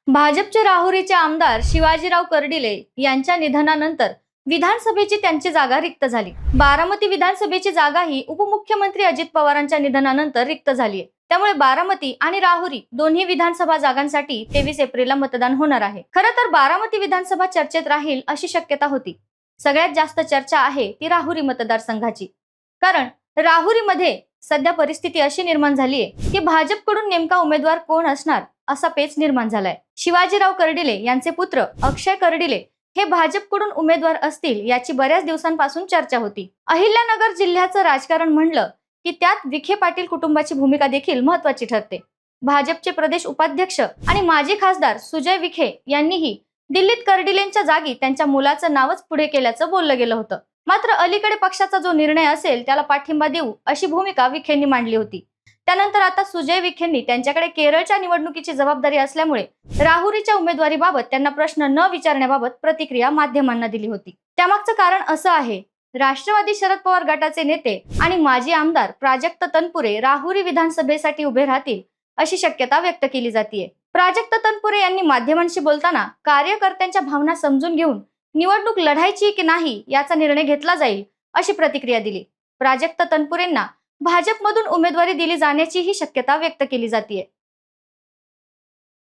भाजपचे राहुरीचे आमदार शिवाजीराव कर्डिले यांच्या निधनानंतर विधानसभेची त्यांची जागा रिक्त झाली। बारामती विधानसभेची जागा ही उपमुख्यमंत्री अजित पवारांच्या निधनानंतर रिक्त झाली आहे। त्यामुळे बारामती आणि राहुरी दोन्ही विधानसभा जागांसाठी 23 एप्रिलला मतदान होणार आहे। खरं तर बारामती विधानसभा चर्चेत राहील अशी शक्यता होती। सगळ्यात जास्त चर्चा आहे ती राहुरी मतदारसंघाची, कारण राहुरीमध्ये सध्या परिस्थिती अशी निर्माण झाली आहे की भाजपकडून नेमका उमेदवार कोण असणार असा पेच निर्माण झालाय। शिवाजीराव कर्डिले यांचे पुत्र अक्षय कर्डिले हे भाजपकडून उमेदवार असतील याची बऱ्याच दिवसांपासून चर्चा होती। अहिल्यानगर जिल्ह्याचं राजकारण म्हणलं की त्यात विखे पाटील कुटुंबाची भूमिका देखील महत्त्वाची ठरते। भाजपचे प्रदेश उपाध्यक्ष आणि माजी खासदार सुजय विखे यांनीही दिल्लीत कर्डिलेंच्या जागी त्यांच्या मुलाचं नावच पुढे केल्याचं बोललं गेलं होतं। मात्र अलीकडे पक्षाचा जो निर्णय असेल त्याला पाठिंबा देऊ अशी भूमिका विखेंनी मांडली होती। त्यानंतर आता सुजय विखेंनी त्यांच्याकडे केरळच्या निवडणुकीची जबाबदारी असल्यामुळे राहुरीच्या उमेदवारीबाबत त्यांना प्रश्न न विचारण्याबाबत प्रतिक्रिया माध्यमांना दिली होती। त्यामागचं कारण असं आहे, राष्ट्रवादी शरद पवार गटाचे नेते आणि माजी आमदार प्राजक्त तनपुरे राहुरी विधानसभेसाठी उभे राहतील अशी शक्यता व्यक्त केली जाते। प्राजक्त तनपुरे यांनी माध्यमांशी बोलताना कार्यकर्त्यांच्या भावना समजून घेऊन निवडणूक लढायची की नाही याचा निर्णय घेतला जाईल अशी प्रतिक्रिया दिली। प्राजक्त तनपुरेंना भाजपमधून उमेदवारी दिली जाण्याची ही शक्यता व्यक्त केली जाते।